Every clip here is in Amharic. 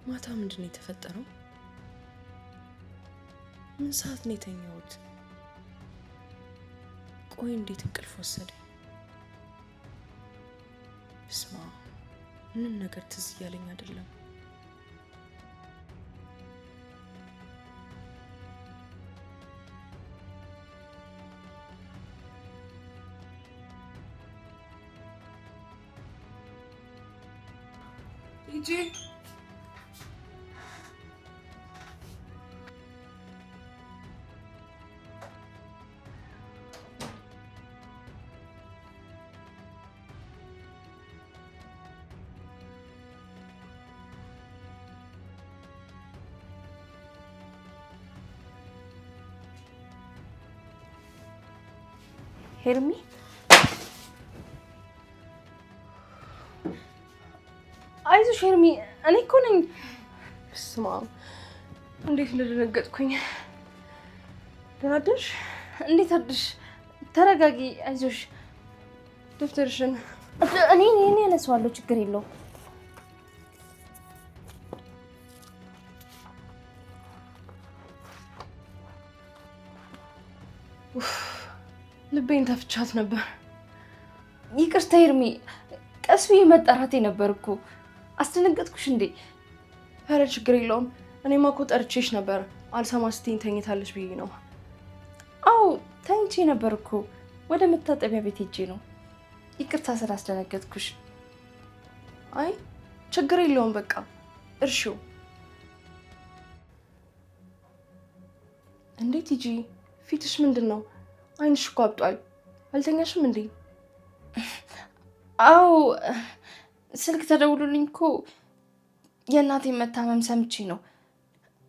ማታ ምንድነው የተፈጠረው? ምን ሰዓት ነው የተኛሁት? ቆይ እንዴት እንቅልፍ ወሰደኝ? ስማ፣ ምንም ነገር ትዝ እያለኝ አይደለም። ሂጂ ሄርሚ አይዞሽ ሄርሚ፣ እኔ እኮ ነኝ። ስማ፣ እንዴት እንደደነገጥኩኝ። ደህና አደርሽ? እንዴት አደርሽ? ተረጋጊ፣ አይዞሽ። ደብተርሽን እኔ ያነሳዋለሁ፣ ችግር የለውም። ልቤን ተፍቻት ነበር። ይቅርታ ሄርሚ፣ ቀስ ብዬ መጠራቴ ነበር እኮ። አስደነገጥኩሽ እንዴ? ኧረ ችግር የለውም። እኔማ እኮ ጠርቼሽ ነበር፣ አልሰማ ስትይኝ ተኝታለሽ ብዬ ነው። አዎ ተኝቼ ነበር እኮ፣ ወደ መታጠቢያ ቤት ሄጄ ነው። ይቅርታ ስላስደነገጥኩሽ። አይ ችግር የለውም፣ በቃ እርሺው። እንዴት ሂጂ? ፊትሽ ምንድን ነው? አይንሽ እኮ አብጧል። አልተኛሽም እንዴ? አዎ ስልክ ተደውሎልኝ እኮ የእናቴን መታመም ሰምቼ ነው።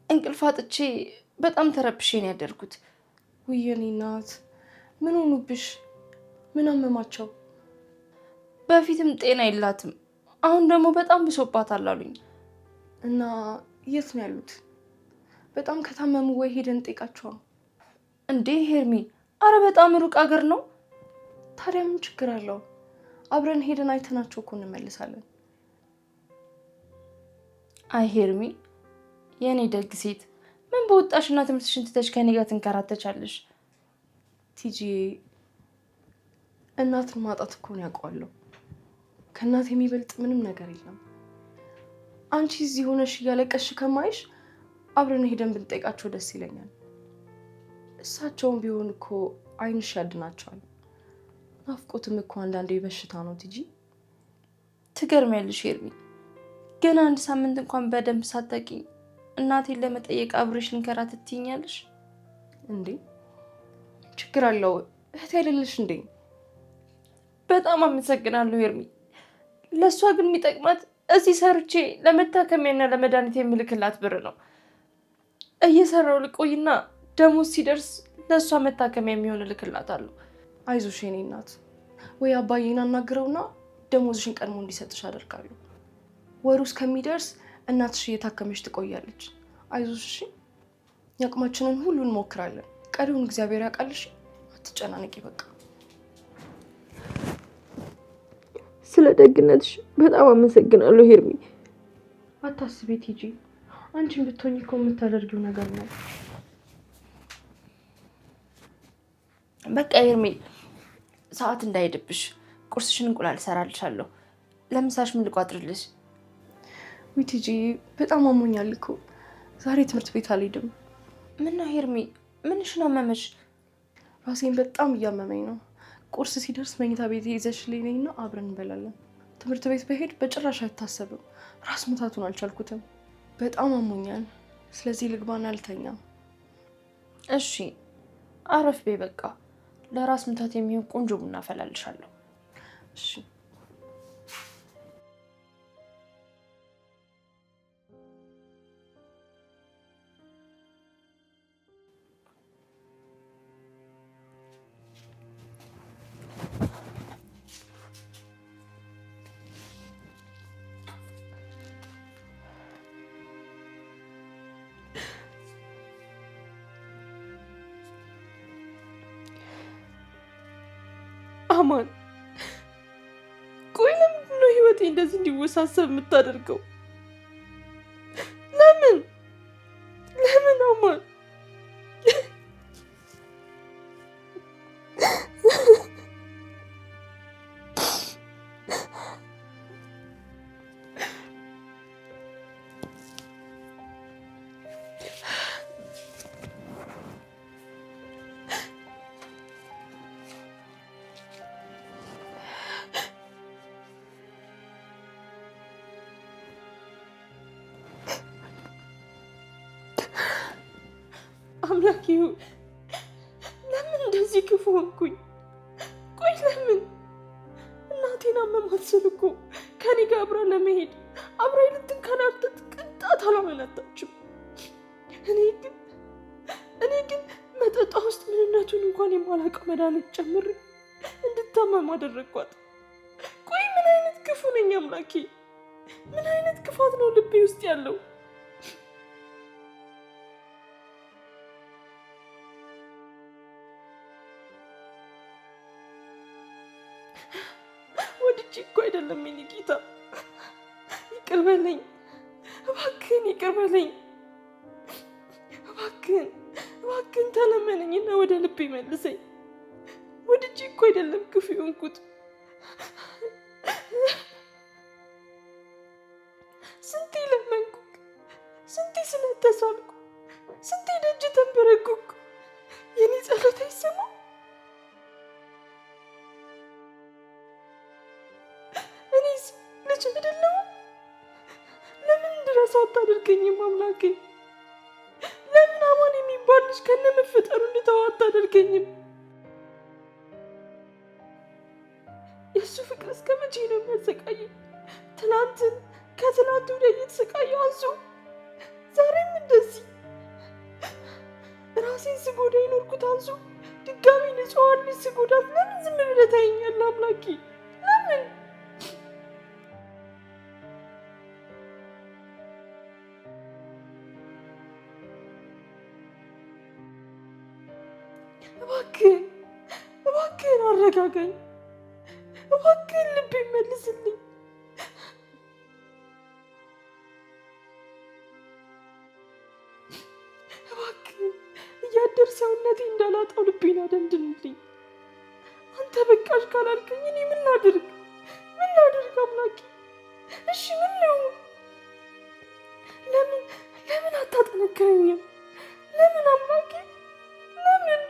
እንቅልፍ አጥቼ በጣም ተረብሼ ነው ያደርኩት። ውይ የኔ እናት፣ ምን ሆኑብሽ? ምን አመማቸው? በፊትም ጤና የላትም፣ አሁን ደግሞ በጣም ብሶባታል አሉኝ። እና የት ነው ያሉት? በጣም ከታመሙ ወይ ሄደን ጠይቃቸዋ። እንዴ ሄርሚ፣ አረ በጣም ሩቅ አገር ነው። ታዲያ ምን ችግር አለው? አብረን ሄደን አይተናቸው እኮ እንመልሳለን። አይ ሄርሚ፣ የኔ ደግ ሴት፣ ምን በወጣሽና ትምህርትሽን ትተሽ ከኔ ጋር ትንከራተቻለሽ? ቲጂ፣ እናትን ማጣት እኮ ነው ያውቀዋለሁ። ከእናት የሚበልጥ ምንም ነገር የለም። አንቺ እዚህ ሆነሽ እያለቀሽ ከማይሽ አብረን ሄደን ብንጠይቃቸው ደስ ይለኛል። እሳቸውም ቢሆን እኮ አይንሽ ያድናቸዋል። ናፍቆትም እኮ አንዳንዴ በሽታ ነው። ቲጂ፣ ትገርሚያለሽ ሄርሚ፣ ገና አንድ ሳምንት እንኳን በደንብ ሳታውቂኝ እናቴን ለመጠየቅ አብረሽ ልንከራተት ትይኛለሽ እንዴ? ችግር አለው? እህት አይደለሽ እንዴ? በጣም አመሰግናለሁ ሄርሚ። ለእሷ ግን የሚጠቅማት እዚህ ሰርቼ ለመታከሚያና ለመድኃኒት የምልክላት ብር ነው። እየሰራው ልቆይና ደሞዝ ሲደርስ ለእሷ መታከሚያ የሚሆን እልክላታለሁ። አይዞሽ የኔ እናት፣ ወይ አባዬን አናግረውና ደሞዝሽን ቀድሞ እንዲሰጥሽ አደርጋለሁ። ወሩ እስከሚደርስ እናትሽ እየታከመች ትቆያለች። አይዞሽ እሺ? ያቅማችንን ሁሉ እንሞክራለን። ቀሪውን እግዚአብሔር ያውቃልሽ። አትጨናነቂ በቃ። ስለ ደግነትሽ በጣም አመሰግናለሁ ሄርሚ። አታስቢ ቲጂ፣ አንቺን ብትሆኚ እኮ የምታደርጊው ነገር ነው። በቃ ሄርሚ፣ ሰዓት እንዳይሄድብሽ ቁርስሽን እንቁላል እሰራልሻለሁ። ለምሳሽ ምን ልቋጥርልሽ? ውይ ቲጂ፣ በጣም አሞኛል እኮ ዛሬ ትምህርት ቤት አልሄድም። ምነው ሄርሚ፣ ምንሽን አመመሽ? ራሴን በጣም እያመመኝ ነው። ቁርስ ሲደርስ መኝታ ቤት ይዘሽልኝ ነይና አብረን እንበላለን። ትምህርት ቤት በሄድ በጭራሽ አይታሰብም። ራስ ምታቱን አልቻልኩትም። በጣም አሞኛል። ስለዚህ ልግባና ልተኛ። እሺ አረፍ በይ በቃ። ለራስ ምታት የሚሆን ቆንጆ ቡና አፈላልሻለሁ። እሺ። አማን፣ ቆይ ለምንድን ነው ህይወቴ እንደዚህ እንዲወሳሰብ የምታደርገው? ይሁን? ለምን እንደዚህ ክፉ ሆንኩኝ? ቆይ ለምን? እናቴን አመማት ስል እኮ ከኔ ጋር አብራ ለመሄድ አብራ ልትንከራተት ቅንጣት አላመነታችም። እኔ ግን መጠጧ ውስጥ ምንነቱን እንኳን የማላውቀው መድኃኒት ጨምሬ እንድታመም አደረግኳት። ቆይ ምን አይነት ክፉ ነኝ አምላኬ? ምን አይነት ክፋት ነው ልቤ ውስጥ ያለው? ወድጄ እኮ አይደለም የኔ ጌታ፣ ይቅር በለኝ እባክህን፣ ይቅር በለኝ እባክህን ተለመነኝና ወደ ልቤ መልሰኝ። ወድጄ እኮ አይደለም ክፉ የሆንኩት። ስንቴ ለመንኩ፣ ስንቴ ስለተሳልኩ፣ ስንቴ ደጅ ተንበረከኩ። የኔ ጸሎት አይሰማ? እኔስ ልጅ አይደለሁም? ለምን እንድረሳ አታደርገኝም አምላኬ? ለምን አማን የሚባል ልጅ ከነመፈጠሩ እንድተው አታደርገኝም? የእሱ ፍቅር እስከ መቼ ነው የሚያሰቃየኝ? ከትናንት ወዲያ እየተሰቃየሁ አንሱ፣ ዛሬም እንደዚህ ራሴን ስጎዳ የኖርኩት አንሱ፣ ድጋሚ ንጹሐን ልጅ ስጎዳት ለምን ዝም ብለህ ታየኛለህ አምላኬ? ለምን? እባክህን አረጋጋኝ፣ እባክህን ልቤ መልስልኝ። እባክህን እያደር ሰውነቴ እንዳላጣው ልቤን አደንድንልኝ። አንተ በቃሽ ካላልከኝ እኔ ምን ላድርግ አምላኬ? እሺ ምን ነው? ለምን አታጠነክረኝም? ለምን አምላኬ? ለምን?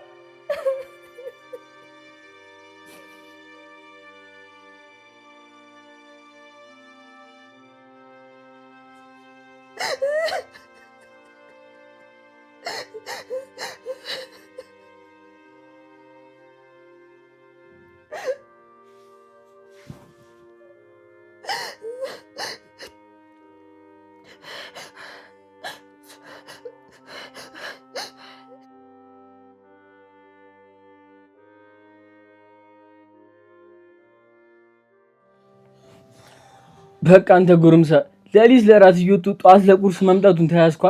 በቃ አንተ ጉርምሳ ለሊት ለራት እየወጡ ጧት ለቁርስ መምጣቱን ተያዝኳ።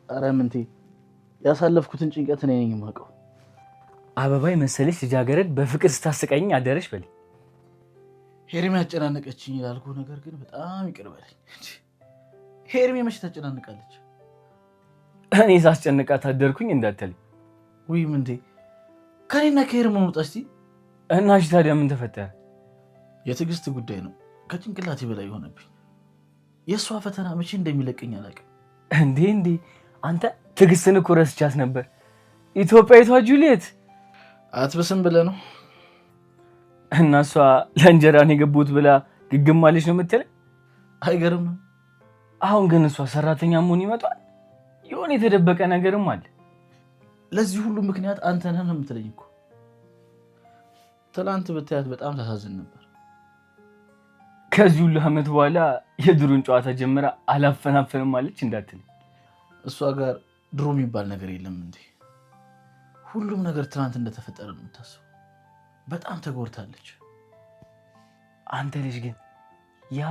አረ ምንቴ ያሳለፍኩትን ጭንቀት እኔ ነኝ የማውቀው። አበባይ መሰለሽ ልጃገረድ በፍቅር ስታስቀኝ አደረሽ በል። ሄርሜ ያጨናነቀችኝ ይላልኩ ነገር ግን በጣም ይቅር በለኝ። ሄርሜ መቼ ታጨናንቃለች? እኔ ሳስጨንቃት አደርኩኝ እንዳትለኝ። ውይ ምንቴ ከኔና ከሄርሜ መውጣት እስቲ። እና እሺ ታዲያ ምን ተፈጠረ? የትዕግስት ጉዳይ ነው ከጭንቅላቴ በላይ የሆነብኝ። የእሷ ፈተና መቼ እንደሚለቀኝ አላውቅም። እንዴ አንተ ትዕግስትን እኮ ረስቻት ነበር። ኢትዮጵያዊቷ ጁሊየት አትብስም ብለህ ነው? እና እሷ ለእንጀራን የገቡት ብላ ግግም አለች ነው የምትለኝ? አይገርምም? አሁን ግን እሷ ሰራተኛ መሆን ይመጣል። የሆነ የተደበቀ ነገርም አለ። ለዚህ ሁሉ ምክንያት አንተ ነህ ነው የምትለኝ እኮ። ትላንት ብታያት በጣም ታሳዝን ነበር። ከዚህ ሁሉ ዓመት በኋላ የድሩን ጨዋታ ጀምራ አላፈናፈንም አለች እንዳትል። እሷ ጋር ድሮ የሚባል ነገር የለም እንዴ? ሁሉም ነገር ትናንት እንደተፈጠረ ነው የምታስበው። በጣም ተጎድታለች። አንተ ልጅ ግን ያ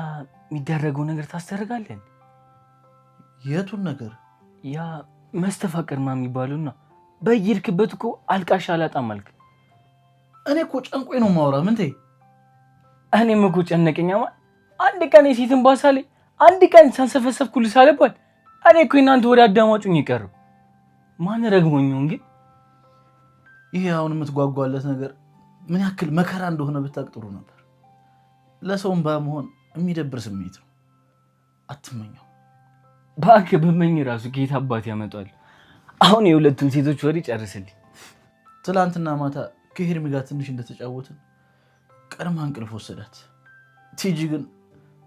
የሚደረገው ነገር ታስተርጋለን? የቱን ነገር? ያ መስተፋቀር የሚባሉና በየሄድክበት እኮ አልቃሽ አላጣም አልክ። እኔ እኮ ጨንቆኝ ነው ማውራ ምንቴ። እኔም እኮ ጨነቀኛማ። አንድ ቀን የሴትን ባሳ ላይ አንድ ቀን ሳንሰፈሰፍኩልህ ሳለባል። እኔ እኮ እናንተ ወደ አዳማጩኝ ይቀሩ ማን ረግሞኝን። ግን ይሄ አሁን የምትጓጓለት ነገር ምን ያክል መከራ እንደሆነ ብታውቅ ጥሩ ነበር። ለሰውም ባመሆን የሚደብር ስሜት ነው። አትመኘው። እባክህ በመኝ ራሱ ጌታ አባት ያመጣል። አሁን የሁለቱን ሴቶች ወሬ ጨርስልኝ። ትላንትና ማታ ከሄርሜ ጋር ትንሽ እንደተጫወትን ቀድማ እንቅልፍ ወሰዳት። ቲጂ ግን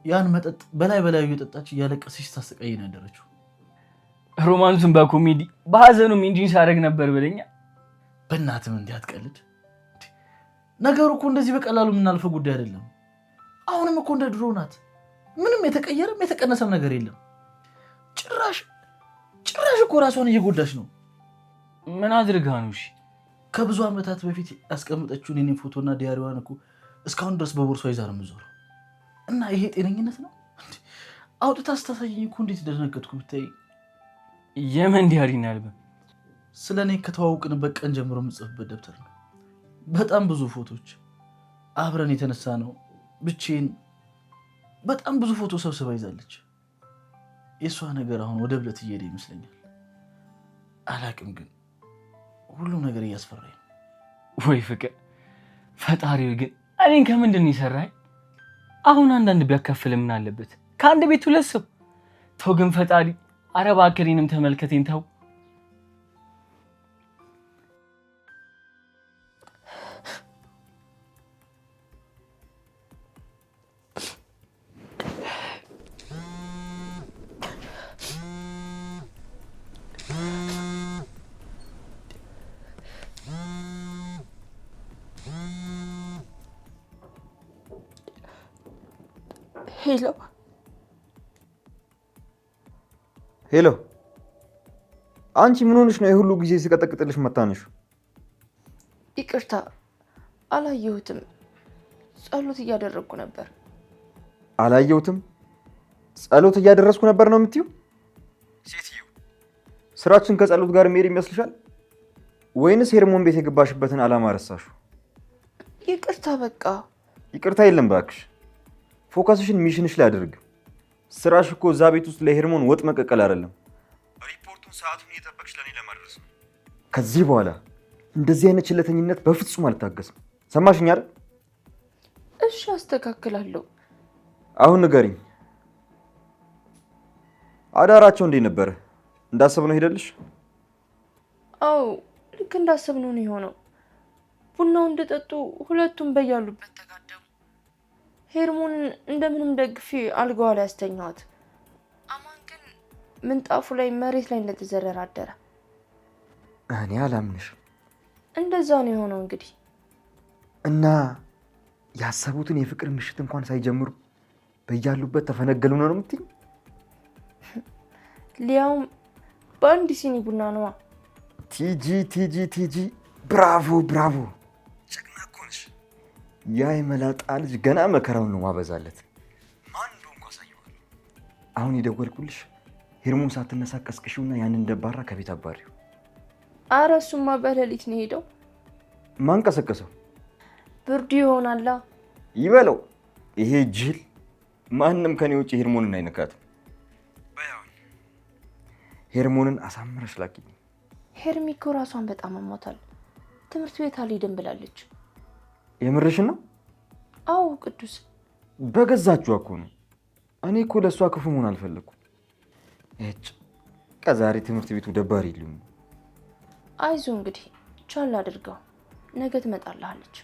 ያን መጠጥ በላይ እየጠጣች እያለቀሰች ታሰቃይ ነው ያደረችው። ሮማንሱን በኮሜዲ በሐዘኑም ኢንጂን ሳደርግ ነበር ብለኛ። በእናትም እንዲህ አትቀልድ። ነገሩ እኮ እንደዚህ በቀላሉ የምናልፈው ጉዳይ አይደለም። አሁንም እኮ እንደ ድሮ ናት። ምንም የተቀየረም የተቀነሰም ነገር የለም። ጭራሽ እኮ ራሷን እየጎዳች ነው። ምን አድርጋ ነው? እሺ ከብዙ ዓመታት በፊት ያስቀምጠችውን የኔ ፎቶና ዲያሪዋን እኮ እስካሁን ድረስ በቦርሷ ይዛ ነው የምዞረው። እና ይሄ ጤነኝነት ነው? አውጥታ ስታሳየኝ እኮ እንዴት ደነገጥኩ ብታይ። የምን ዲያሪ ነው ያልበ? ስለ እኔ ከተዋወቅንበት ቀን ጀምሮ የምጽፍበት ደብተር ነው። በጣም ብዙ ፎቶች አብረን የተነሳ ነው። ብቻዬን በጣም ብዙ ፎቶ ሰብስባ ይዛለች። የእሷ ነገር አሁን ወደ ብለት እየሄደ ይመስለኛል። አላቅም ግን ሁሉም ነገር እያስፈራኝ ነው። ወይ ፍቅር፣ ፈጣሪው ግን እኔን ከምንድን ነው የሰራኝ? አሁን አንዳንድ ቢያካፍል ምን አለበት? ከአንድ ቤት ሁለት ሰው ተው። ግን ፈጣሪ አረባ አከሬንም ተመልከቴን ተው። ሄሎ፣ አንቺ ምን ሆነሽ ነው የሁሉ ጊዜ ሲቀጠቅጥልሽ መታነሽ? ይቅርታ አላየሁትም። ጸሎት እያደረግኩ ነበር። አላየሁትም? ጸሎት እያደረስኩ ነበር ነው የምትይው? ሴትዮ፣ ስራችን ከጸሎት ጋር የሚሄድ ይመስልሻል? ወይንስ ሄርሞን ቤት የገባሽበትን ዓላማ ረሳሹ? ይቅርታ በቃ። ይቅርታ የለም እባክሽ። ፎከስሽን ሚሽንሽ ላይ አድርግ። ስራሽ እኮ እዛ ቤት ውስጥ ለሄርሞን ወጥ መቀቀል አይደለም። ሪፖርቱን ሰዓቱን እየጠበቅሽ ለኔ ለማድረስ ነው። ከዚህ በኋላ እንደዚህ አይነት ችለተኝነት በፍጹም አልታገስም። ሰማሽኝ አይደል? እሺ አስተካክላለሁ። አሁን ንገሪኝ፣ አዳራቸው እንዴት ነበረ? እንዳሰብነው ሄደልሽ? አዎ ልክ እንዳሰብነው ነው የሆነው። ቡናው እንደጠጡ ሁለቱም በያሉበት ተጋደሙ። ሄርሞንን እንደምንም ደግፌ አልጋዋ ላይ ያስተኛዋት። አማን ግን ምንጣፉ ላይ መሬት ላይ እንደተዘረረ አደረ። እኔ አላምንሽም። እንደዛ ነው የሆነው እንግዲህ። እና ያሰቡትን የፍቅር ምሽት እንኳን ሳይጀምሩ በያሉበት ተፈነገሉ ነው የምትይኝ? ሊያውም በአንድ ሲኒ ቡና ነዋ። ቲጂ ብራቮ ብራቮ፣ ጀግና እኮ ነሽ። ያ የመላጣ ልጅ ገና መከራውን ነው ማበዛለት። ማን እንደሆንኩ አሳየዋለሁ። አሁን የደወልኩልሽ ሄርሞን ሳትነሳ ቀስቅሽውና ያንን ደባራ ከቤት አባሪው። ኧረ እሱማ በሌሊት ነው ሄደው። ማን ቀሰቀሰው? ብርዱ ይሆናላ። ይበለው ይሄ ጅል። ማንም ከኔ ውጭ ሄርሞንን አይነካትም። ሄርሞንን አሳምረሽ ላኪ። ሄርሚ እኮ ራሷን በጣም አሟታል። ትምህርት ቤት አልሄድም ብላለች። የምርሽን ነው? አዎ ቅዱስ፣ በገዛችሁ እኮ ነው። እኔ እኮ ለእሷ ክፉ መሆን አልፈለኩም። እጭ ከዛሬ ትምህርት ቤቱ ደባሪ ይሉኝ። አይዞ እንግዲህ ቻል አድርገው፣ ነገ ትመጣልሃለች።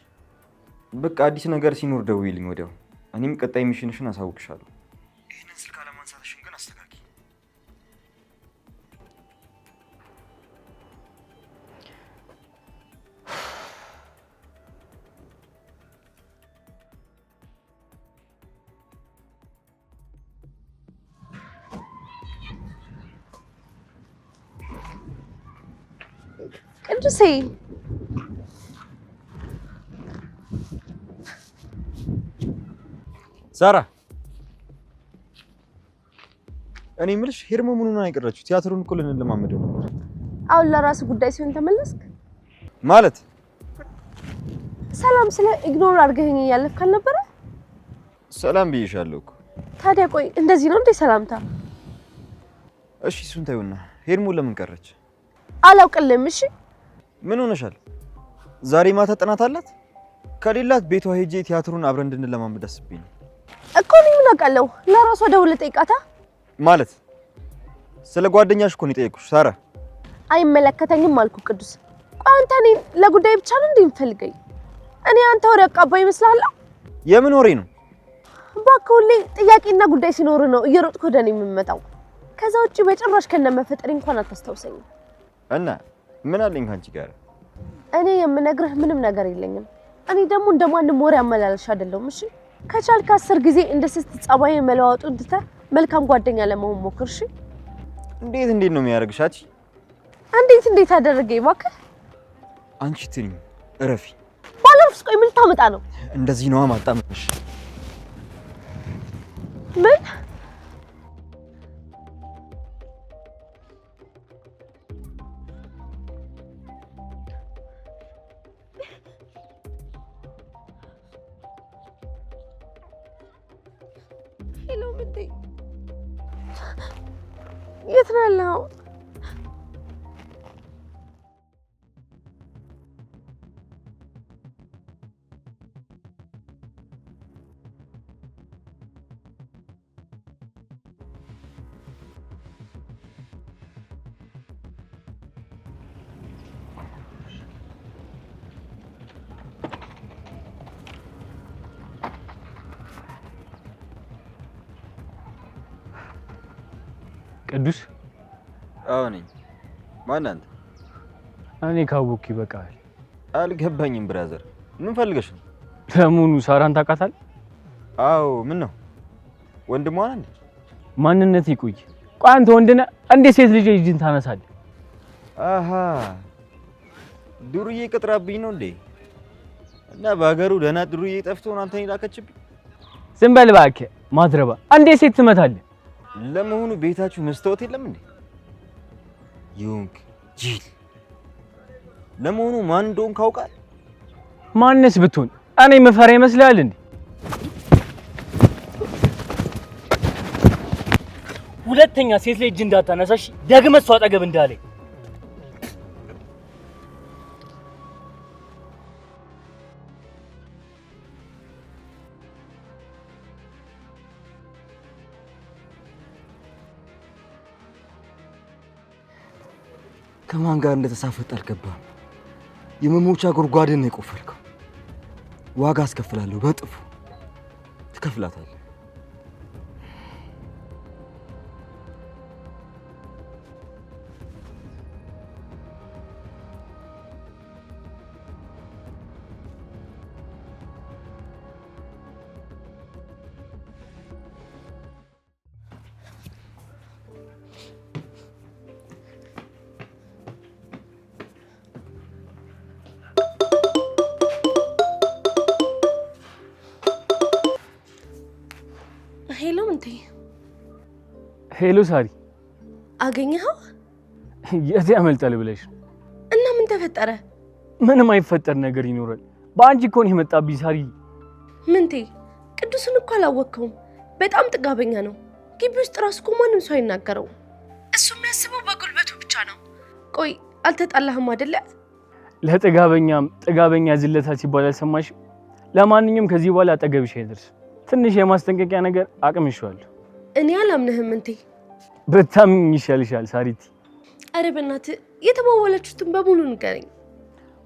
በቃ አዲስ ነገር ሲኖር ደውይልኝ ወዲያው። እኔም ቀጣይ ሚሽንሽን አሳውቅሻለሁ። ይህንን ስልክ አለማንሳትሽን ግን አስተካኪ። ቅዱሴ ሳራ፣ እኔ የምልሽ ሄርሞን ምኑን አይቀራችሁ? ቲያትሩን እኮ ልንለማመደው ነበር። አሁን ለራሱ ጉዳይ ሲሆን ተመለስክ ማለት? ሰላም ስለ ኢግኖር አድርገኸኝ እያለፍክ አልነበረ? ሰላም ብዬሻለሁ እኮ። ታዲያ ቆይ እንደዚህ ነው እንዴ ሰላምታ? እሺ እሱን ታዩና ሄርሞን ለምን ቀረች? አላውቅልም። እሺ ምን ሆነሻል? ዛሬ ማታ ጥናት አላት? ከሌላት ቤቷ ሄጄ ቲያትሩን አብረን እንድንለማመድ አስቤ ነው እኮ። እኔ ምን አውቃለሁ? ለራሷ ደውለህ ጠይቃታ። ማለት ስለ ጓደኛሽ እኮ ነው የጠየኩሽ ሳራ። አይመለከተኝም አልኩ ቅዱስ። ቆይ አንተ እኔን ለጉዳይ ብቻ ነው እንዴ የምትፈልገኝ? እኔ አንተ ወሬ አቃባይ ይመስልሃለሁ? የምን ወሬ ነው? እባክህ ሁሌ ጥያቄና ጉዳይ ሲኖር ነው እየሮጥክ ወደ እኔ የምመጣው። ከዛ ውጪ በጭራሽ ከነመፈጠሪ እንኳን አታስታውሰኝም። እና ምን አለኝ ካንቺ ጋር? እኔ የምነግርህ ምንም ነገር የለኝም። እኔ ደግሞ እንደማንም ወሬ አመላለሽ አይደለሁም። እሺ ከቻልክ 10 ጊዜ እንደ ስስት ጸባይ መለዋወጡን ትተህ መልካም ጓደኛ ለመሆን ሞክር። እሺ እንዴት ነው የሚያደርግሽ? እንዴት አደረገኝ እባክህ? አንቺ ትኝ እረፊ። ባለርስ ቆይ ምን ታመጣ ነው? እንደዚህ ነው ማጣመሽ። ምን ሄሎ ምንቴ የት ነው ያለው? ቅዱስ? አዎ ነኝ። ማን አንተ? እኔ ካወኩ ይበቃል። አልገባኝም ብራዘር፣ ምን ፈልገሽ ነው? ለመሆኑ ሳራን ታውቃታል? አዎ። ምን ነው ወንድሟ ነህ? ማንነት ይቆይ። ቆይ አንተ ወንድ ነህ እንዴ? ሴት ልጅ እጅን ታነሳለህ? አሃ ዱርዬ ቅጥራብኝ ነው እንዴ? እና በሀገሩ ደህና ዱርዬ ጠፍቶ ነው አንተን የላከችብኝ? ዝም በል እባክህ ማትረባ። እንዴ ሴት ትመታለህ? ለመሆኑ ቤታችሁ መስታወት የለም እንዴ? ይሁንክ ጂል። ለመሆኑ ማን እንደሆንክ ካውቃል? ማንስ ብትሆን እኔ መፈራ ይመስልሃል እንዴ? ሁለተኛ ሴት ልጅ እንዳታነሳሽ ደግመህ እሷ አጠገብ እንዳለኝ። ከማን ጋር እንደተሳፈጠ አልገባም። የመሞቻ ጉድጓድን ነው የቆፈርከው። ዋጋ አስከፍላለሁ፣ በጥፉ ትከፍላታለህ። ሄሎ ምንቴ። ሄሎ ሳሪ። አገኘኸው? የት ያመልጣል ብለሽ? እና ምን ተፈጠረ? ምንም አይፈጠር ነገር ይኖራል። በአንቺ እኮ ነው የመጣብኝ ሳሪ። ምንቴ ቅዱስን እኮ አላወቅከውም። በጣም ጥጋበኛ ነው። ግቢ ውስጥ ራሱ እኮ ማንም ሰው አይናገረው። እሱ የሚያስበው በጉልበቱ ብቻ ነው። ቆይ አልተጣላህም አይደለ? ለጥጋበኛም ጥጋበኛ ዝለታ ሲባል አልሰማሽም? ለማንኛውም ከዚህ በኋላ አጠገብሽ አይደርስ። ትንሽ የማስጠንቀቂያ ነገር አቅምሻለሁ። እኔ አላምንህም ምንቴ። ብታምኝ ይሻልሻል ሳሪቲ። አረ በእናትህ የተባባላችሁትን በሙሉ ንገረኝ።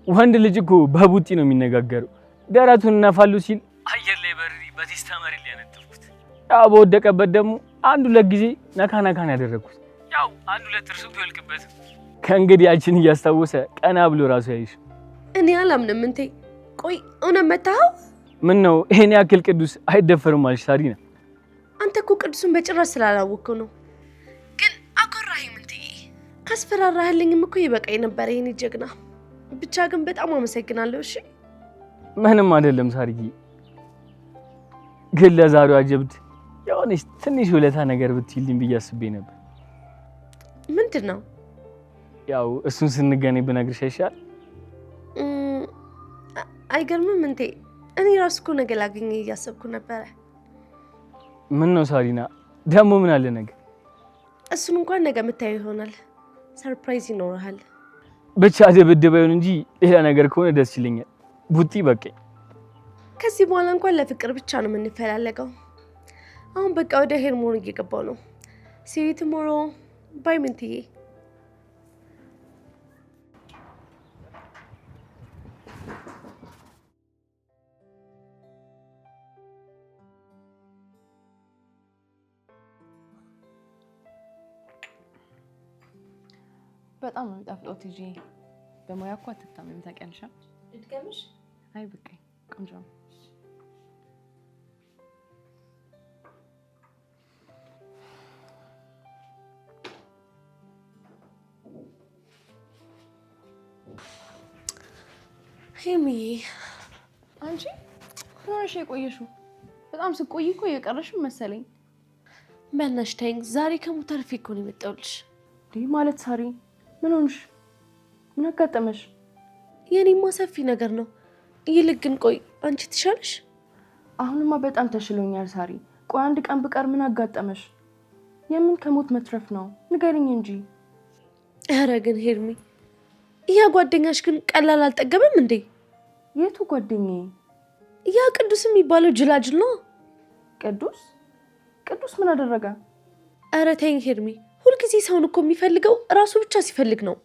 ወንድ ልጅ እኮ በቡጢ ነው የሚነጋገረው። ደረቱን እናፋሉ ሲል አየር ላይ በርሪ በቴስታ መሬት ላይ ያነጠፍኩት። ያው በወደቀበት ደግሞ አንድ ሁለት ጊዜ ነካ ነካን ያደረኩት። ያው አንድ ሁለት እርሱ ይወልቅበት። ከእንግዲህ ያችን እያስታወሰ ቀና ብሎ ራሱ ያይሽ። እኔ አላምንም ምንቴ። ቆይ እውነት መታኸው? ምን ነው ይሄን ያክል ቅዱስ አይደፈርም አልሽ ሳሪና? አንተ እኮ ቅዱስን በጭራሽ ስላላወቅከው ነው። ግን አኮራኸኝ ምንትዬ። ካስፈራራህልኝም እኮ ይበቃኝ ነበር የኔ ጀግና። ብቻ ግን በጣም አመሰግናለሁ። እሺ ምንም አይደለም ሳሪዬ። ግን ለዛሬዋ ጀብድ የሆነች ትንሽ ውለታ ነገር ብትይልኝ ብዬ አስቤ ነበር። ምንድን ነው? ያው እሱን ስንገናኝ ብነግርሽ አይሻል? አይገርምም እንዴ? እኔ ራሱ እኮ ነገ ላገኘ እያሰብኩ ነበረ። ምን ነው ሳሪና ደግሞ ምን አለ ነገ? እሱን እንኳን ነገ የምታየው ይሆናል። ሰርፕራይዝ ይኖርሃል። ብቻ ድብድብ ይሁን እንጂ ሌላ ነገር ከሆነ ደስ ይለኛል። ቡጢ በቃኝ። ከዚህ በኋላ እንኳን ለፍቅር ብቻ ነው የምንፈላለገው። አሁን በቃ ወደ ሄርሞን እየገባው ነው። ሲ ዩ ቱሞሮ ባይ ምንትዬ። በጣም ነው የሚጣፍጠው ትጂ። በሙያ እኮ አትታመም ታውቂያለሽ። ልድገምሽ? አይ በቃኝ፣ ቆንጆ ነው። ሄሚ አንቺ ምን ሆነሽ የቆየሽው? በጣም ስቆይ እኮ የቀረሽም መሰለኝ። በእናትሽ ተይኝ። ዛሬ ከሞት ተርፌ እኮ ነው የመጣሁልሽ። ማለት ሳሪ ምን ሆንሽ? ምን አጋጠመሽ? የኔማ ሰፊ ነገር ነው። ይልቅ ግን ቆይ አንቺ ትሻለሽ? አሁንማ በጣም ተሽሎኛል ሳሪ። ቆይ አንድ ቀን ብቀር ምን አጋጠመሽ? የምን ከሞት መትረፍ ነው? ንገሪኝ እንጂ። ኧረ ግን ሄርሚ ያ ጓደኛሽ ግን ቀላል አልጠገበም እንዴ? የቱ ጓደኛዬ? ያ ቅዱስ የሚባለው ጅላጅል ነው። ቅዱስ? ቅዱስ ምን አደረገ? ኧረ ተይኝ ሄርሚ። ሁልጊዜ ሰውን እኮ የሚፈልገው እራሱ ብቻ ሲፈልግ ነው።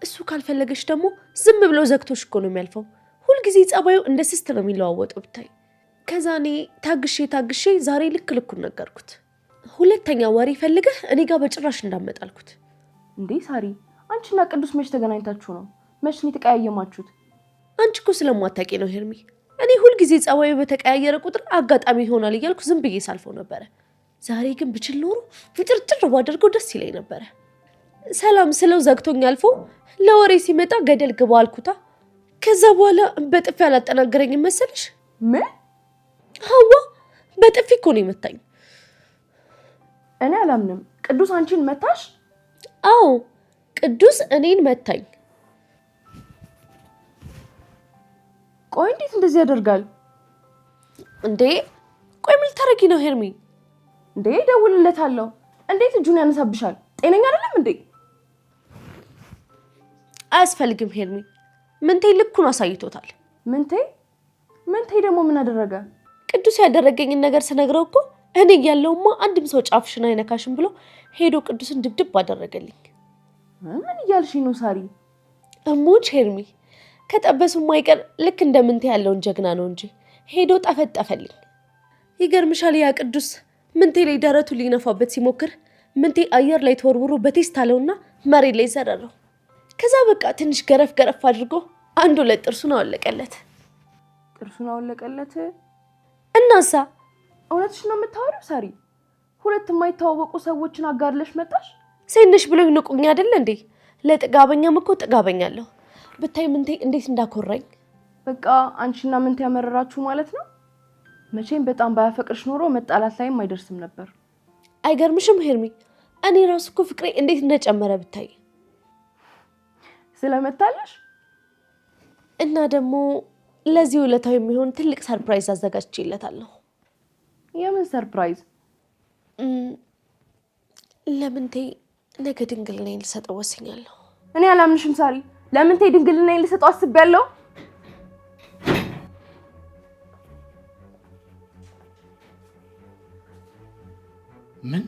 እሱ ካልፈለገሽ ደግሞ ዝም ብሎ ዘግቶሽ እኮ ነው የሚያልፈው። ሁልጊዜ ጸባዩ እንደ ስስት ነው የሚለዋወጠው ብታይ። ከዛ እኔ ታግሼ ዛሬ ልክ ልኩን ነገርኩት። ሁለተኛ ወሬ ፈልገህ እኔ ጋር በጭራሽ እንዳመጣልኩት። እንዴ ሳሪ አንቺና ቅዱስ መች ተገናኝታችሁ ነው? መች ነው የተቀያየማችሁት? አንቺ እኮ ስለማታውቂ ነው ሄርሚ። እኔ ሁልጊዜ ጸባዩ በተቀያየረ ቁጥር አጋጣሚ ይሆናል እያልኩ ዝም ብዬ ሳልፈው ነበረ። ዛሬ ግን ብችል ኖሮ ፍጭርጭር ባደርገው ደስ ይለኝ ነበረ። ሰላም ስለው ዘግቶኝ አልፎ ለወሬ ሲመጣ ገደል ግባ አልኩታ። ከዛ በኋላ በጥፊ አላጠናገረኝ መሰለሽ? ምን? ሀዋ በጥፊ እኮ ነው የመታኝ። እኔ አላምንም። ቅዱስ አንቺን መታሽ? አዎ ቅዱስ እኔን መታኝ። ቆይ እንዴት እንደዚህ ያደርጋል እንዴ? ቆይ ምን ልታረጊ ነው ሄርሚ? እንዴ ደውልለታለሁ። እንዴት እጁን ያነሳብሻል? ጤነኛ አይደለም እንዴ? አያስፈልግም ሄርሚ። ምንቴ ልኩን አሳይቶታል። ምንቴ ደግሞ ምን አደረገ? ቅዱስ ያደረገኝን ነገር ስነግረው እኮ እኔ እያለሁማ አንድም ሰው ጫፍሽን አይነካሽም ብሎ ሄዶ ቅዱስን ድብድብ አደረገልኝ። ምን እያልሽኝ ነው ሳሪ? እሙች ሄርሚ ከጠበሱ ማይቀር ልክ እንደ ምንቴ ያለውን ጀግና ነው እንጂ ሄዶ ጠፈጠፈልኝ። ይገርምሻል ያ ቅዱስ ምንቴ ላይ ደረቱ ሊነፋበት ሲሞክር ምንቴ አየር ላይ ተወርውሮ በቴስት አለውና መሬት ላይ ዘረረው። ከዛ በቃ ትንሽ ገረፍ አድርጎ አንዱ ለጥርሱን አወለቀለት። ጥርሱን አወለቀለት? እናሳ እውነትሽ ነው የምታወሪው ሳሪ? ሁለት የማይተዋወቁ ሰዎችን አጋድለሽ መጣሽ? ሴንሽ ብሎ ይንቁኝ አይደል እንዴ? ለጥጋበኛም እኮ ጥጋበኛለሁ። ብታይ ምንቴ እንዴት እንዳኮራኝ። በቃ አንቺና ምንቴ ያመረራችሁ ማለት ነው። መቼም በጣም ባያፈቅርሽ ኖሮ መጣላት ላይም አይደርስም ነበር። አይገርምሽም ሄርሚ? እኔ ራሱ እኮ ፍቅሬ እንዴት እንደጨመረ ብታይ። ስለመታለሽ እና ደግሞ ለዚህ ውለታው የሚሆን ትልቅ ሰርፕራይዝ አዘጋጅቼለታለሁ። የምን ሰርፕራይዝ? ለምንቴ ነገ ድንግልናዬን ልሰጠው ወስኛለሁ። እኔ አላምንሽም ሳሪ። ለምንቴ ድንግልናዬን ልሰጠው አስቤያለሁ? ምን